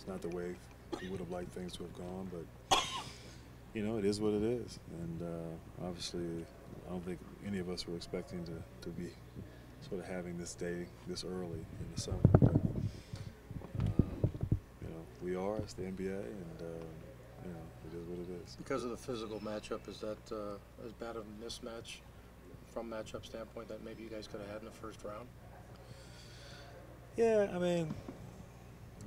it's not the way we would have liked things to have gone, but it is what it is. And obviously, I don't think any of us were expecting to be sort of having this day this early in the summer. But, we are. It's the NBA, and it is what it is. Because of the physical matchup, is that as bad of a mismatch from matchup standpoint that maybe you guys could have had in the first round? Yeah, I mean,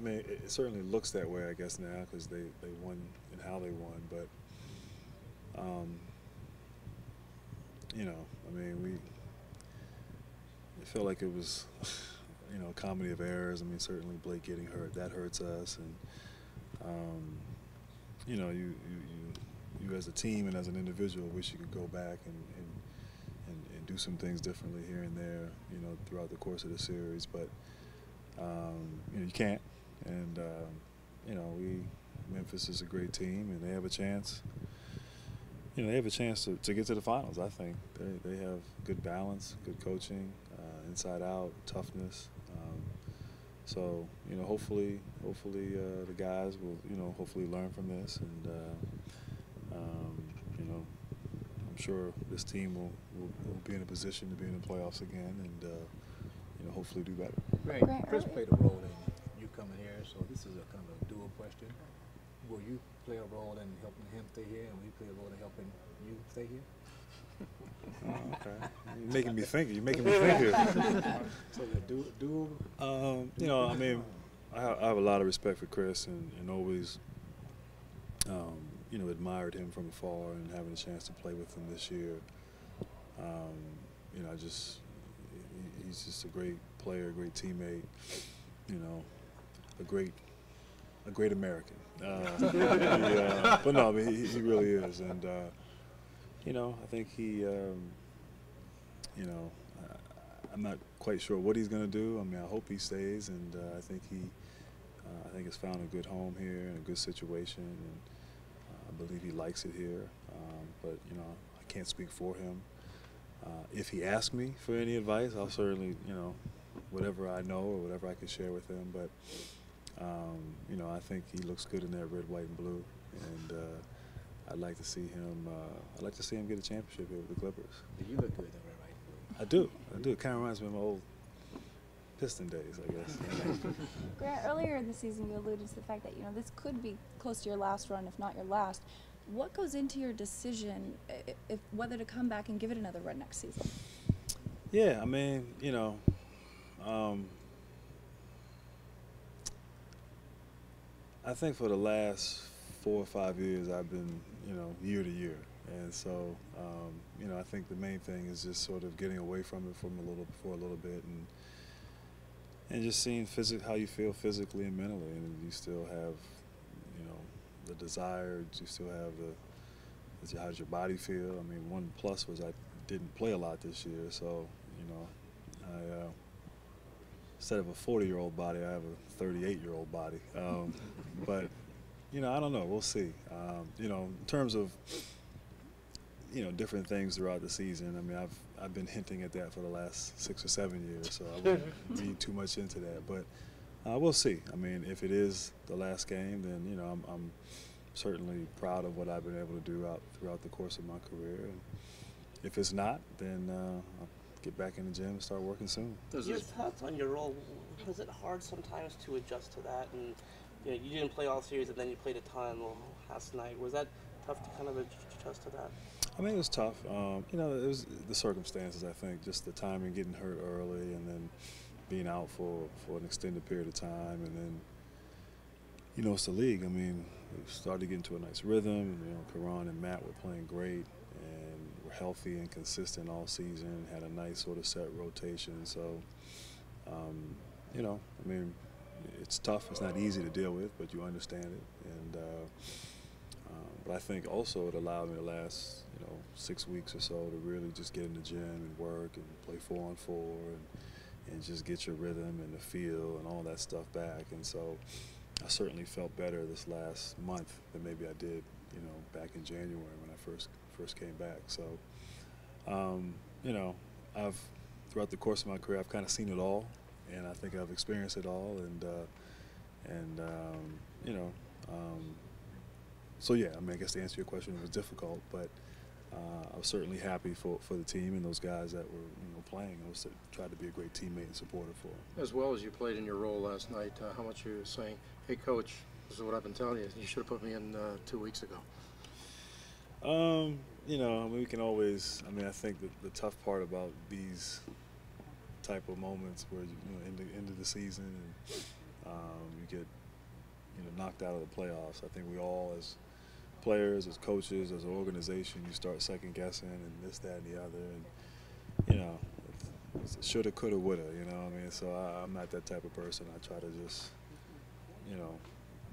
it certainly looks that way, I guess, now because they won and how they won. But, it felt like it was, a comedy of errors. I mean, certainly Blake getting hurt, that hurts us. And, you as a team and as an individual wish you could go back and do some things differently here and there, throughout the course of the series. But, you can't. And, Memphis is a great team, and they have a chance. They have a chance to get to the finals, I think. They have good balance, good coaching, inside out, toughness. So, hopefully the guys will, hopefully learn from this. And, I'm sure this team will be in a position to be in the playoffs again and, hopefully do better. Right. Chris played a role in you coming here, so this is a kind of a dual question. Will you play a role in helping him stay here, and will he play a role in helping you stay here? Oh, okay. You're making me think. Here. So the dual. I have a lot of respect for Chris and always, admired him from afar, and having a chance to play with him this year. He's just a great player, a great teammate, a great American. But no, I mean, he really is. And, I think he, I'm not quite sure what he's going to do. I mean, I hope he stays, and I think has found a good home here and a good situation, and I believe he likes it here. But, I can't speak for him. If he asks me for any advice, I'll certainly, whatever I know or whatever I can share with him. But, I think he looks good in that red, white, and blue, and I'd like to see him. I'd like to see him get a championship here with the Clippers. You look good in that red, white, and blue. I do. It kind of reminds me of my old Piston days, I guess. Grant, earlier in the season, you alluded to the fact that this could be close to your last run, if not your last. What goes into your decision if whether to come back and give it another run next season? Yeah, I mean, I think for the last 4 or 5 years I've been, year to year, and so, I think the main thing is just sort of getting away from it for a little bit, and just seeing how you feel physically and mentally, and you still have, the desire, you still have how does your body feel? I mean, one plus was I didn't play a lot this year, so, I instead of a 40-year-old body, I have a 38-year-old body. But, I don't know. We'll see. In terms of, different things throughout the season, I mean, I've been hinting at that for the last 6 or 7 years, so I wouldn't read too much into that. But we'll see. I mean, if it is the last game, then, I'm certainly proud of what I've been able to do throughout the course of my career. And if it's not, then I'll get back in the gym and start working soon. Your thoughts on your role? Was it hard sometimes to adjust to that? And you didn't play all series, and then you played a ton last night. Was that tough to kind of adjust to that? I mean, it was tough. It was the circumstances. I think just the timing, getting hurt early, and then being out for an extended period of time, and then it's the league. I mean, we started to get into a nice rhythm. Karan and Matt were playing great, and were healthy and consistent all season. Had a nice sort of set rotation. So, I mean, it's tough. It's not easy to deal with, but you understand it. And but I think also it allowed me the last 6 weeks or so to really just get in the gym and work and play 4-on-4 and just get your rhythm and the feel and all that stuff back. And so I certainly felt better this last month than maybe I did, back in January when I first came back. So, I've throughout the course of my career I've kind of seen it all, and I think I've experienced it all, and you know, so yeah, I mean, I guess to answer your question, it was difficult, but I was certainly happy for the team and those guys that were playing. I was tried to be a great teammate and supporter for them. As well as you played in your role last night, how much you were saying, hey coach, this is what I've been telling you, you should have put me in 2 weeks ago. You know, I mean, we can always, I mean, I think that the tough part about these type of moments where, end of the season and you get, knocked out of the playoffs. I think we all, as players, as coaches, as an organization, you start second guessing and this, that, and the other. And, it's shoulda, coulda, woulda, I mean? So I'm not that type of person. I try to just,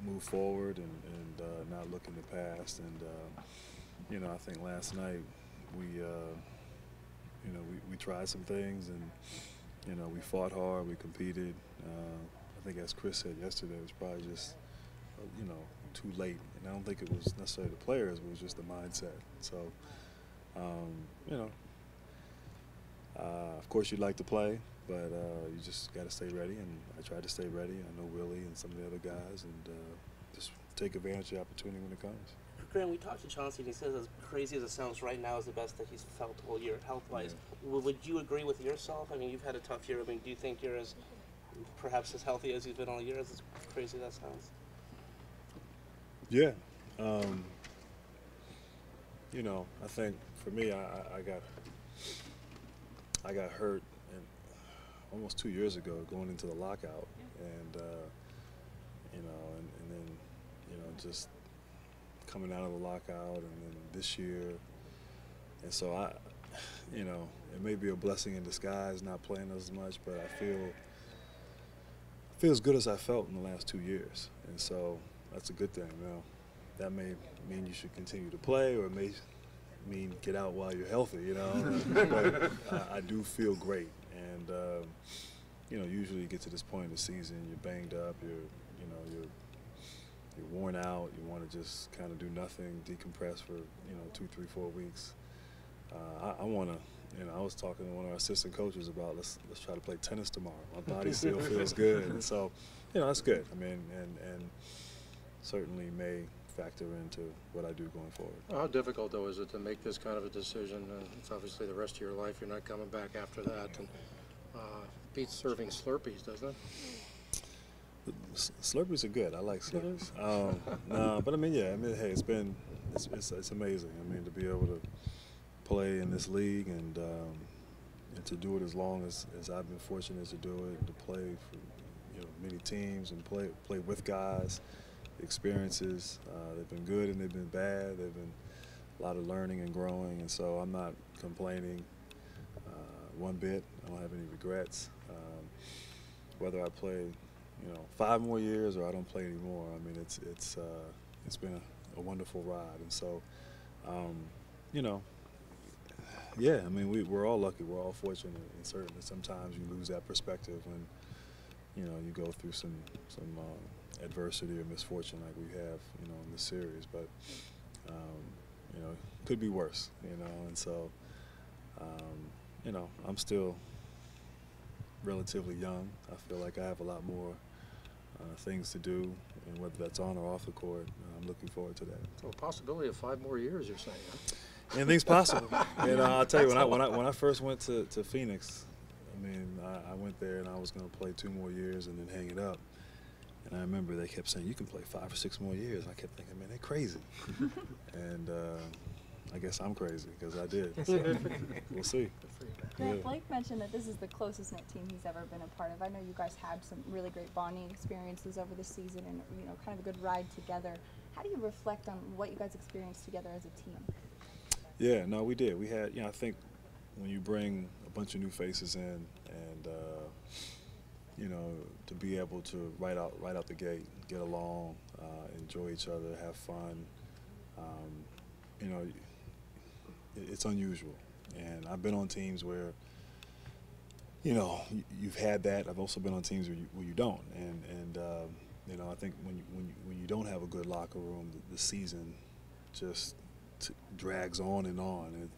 move forward and not look in the past. And, I think last night we tried some things and, we fought hard, we competed. I think as Chris said yesterday, it was probably just, too late. And I don't think it was necessarily the players, but it was just the mindset. So, of course you'd like to play, but you just got to stay ready. And I tried to stay ready. I know Willie and some of the other guys, and just take advantage of the opportunity when it comes. Graham, we talked to Chauncey, and he says as crazy as it sounds right now is the best that he's felt all year health-wise. Yeah. Would you agree with yourself? I mean, you've had a tough year. I mean, do you think you're perhaps as healthy as he's been all year, as crazy as that sounds? Yeah. I think for me, I got hurt almost 2 years ago going into the lockout, and and then just coming out of the lockout, and then this year, and so it may be a blessing in disguise not playing as much, but I feel as good as I felt in the last 2 years, and so that's a good thing. That may mean you should continue to play, or it may mean get out while you're healthy, but I do feel great, and usually you get to this point in the season, you're banged up, you're worn out, you want to just kind of do nothing, decompress for 2, 3, 4 weeks. I want to. I was talking to one of our assistant coaches about let's try to play tennis tomorrow. My body still feels good, and so that's good. I mean, and certainly may factor into what I do going forward. How difficult, though, is it to make this kind of a decision? It's obviously the rest of your life. You're not coming back after that. And beats serving Slurpees, doesn't it? Slurpees are good. I like Slurpees. No, but I mean, yeah. I mean, hey, it's amazing. I mean, to be able to play in this league and to do it as long as I've been fortunate to do it, and to play for many teams and play with guys. The experiences, they've been good and they've been bad. They've been a lot of learning and growing, and so I'm not complaining one bit. I don't have any regrets. Whether I play 5 more years or I don't play anymore, I mean, it's been a wonderful ride, and so yeah, I mean, we're all lucky, we're all fortunate, and certainly sometimes you lose that perspective when you go through some adversity or misfortune like we have in this series, but could be worse, and so I'm still relatively young. I feel like I have a lot more things to do, and whether that's on or off the court, I'm looking forward to that. So a possibility of 5 more years, you're saying, huh? Anything's possible. I'll tell you, when I first went to Phoenix, I mean, I went there and I was going to play 2 more years and then hang it up. And I remember they kept saying, you can play 5 or 6 more years. I kept thinking, man, they're crazy. And I guess I'm crazy because I did. So we'll see. Grant, Blake mentioned that this is the closest knit team he's ever been a part of. I know you guys had some really great bonding experiences over the season and kind of a good ride together. How do you reflect on what you guys experienced together as a team? Yeah, no, we did. We had, I think when you bring a bunch of new faces in and to be able to right out the gate, get along, enjoy each other, have fun, it's unusual. And I've been on teams where, you've had that. I've also been on teams where you don't. And I think when you don't have a good locker room, the season just drags on and on. And,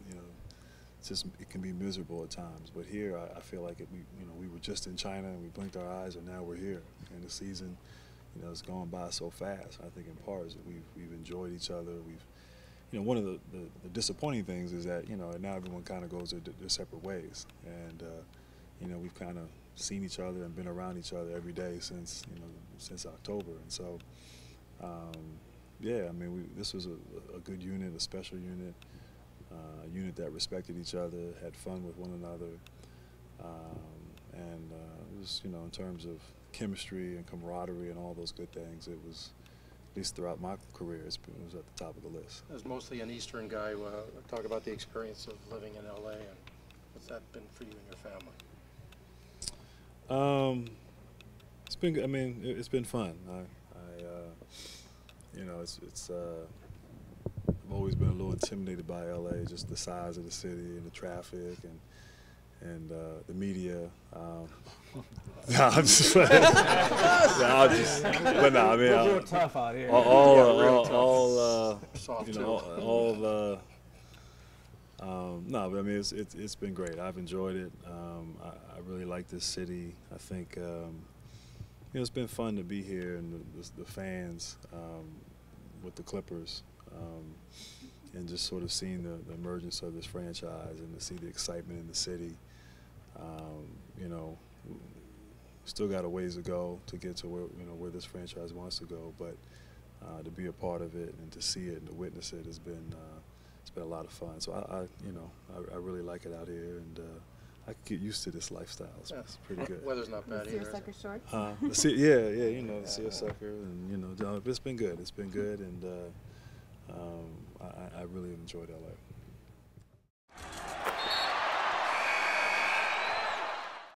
it can be miserable at times. But here, I feel like we were just in China and we blinked our eyes, and now we're here. And the season, you know, it's gone by so fast. I think in part is that we've enjoyed each other. We've, you know, one of the disappointing things is that, you know, now everyone kind of goes their separate ways, and you know, we've kind of seen each other and been around each other every day since, you know, since October, and so yeah, I mean, this was a good unit, a special unit, a unit that respected each other, had fun with one another, and it was, you know, in terms of chemistry and camaraderie and all those good things, it was, at least throughout my career, it was at the top of the list. As mostly an Eastern guy, talk about the experience of living in LA, and what's that been for you and your family? It's been good. I mean, it's been fun. You know, I've always been a little intimidated by LA, just the size of the city and the traffic and the media. No, I'm just playing. But no, I mean, real tough out here. Soft you too. know, no, but I mean, it's been great. I've enjoyed it. I really like this city. I think, you know, it's been fun to be here, and the fans with the Clippers, and just sort of seeing the emergence of this franchise, and to see the excitement in the city. You know, still got a ways to go to get to where this franchise wants to go, but to be a part of it and to see it and to witness it has been it's been a lot of fun. So I really like it out here, and I could get used to this lifestyle. It's pretty good. Weather's not bad either. Seersucker shorts. Yeah, you know, the seersucker, and, you know, it's been good. It's been good, and I really enjoyed LA.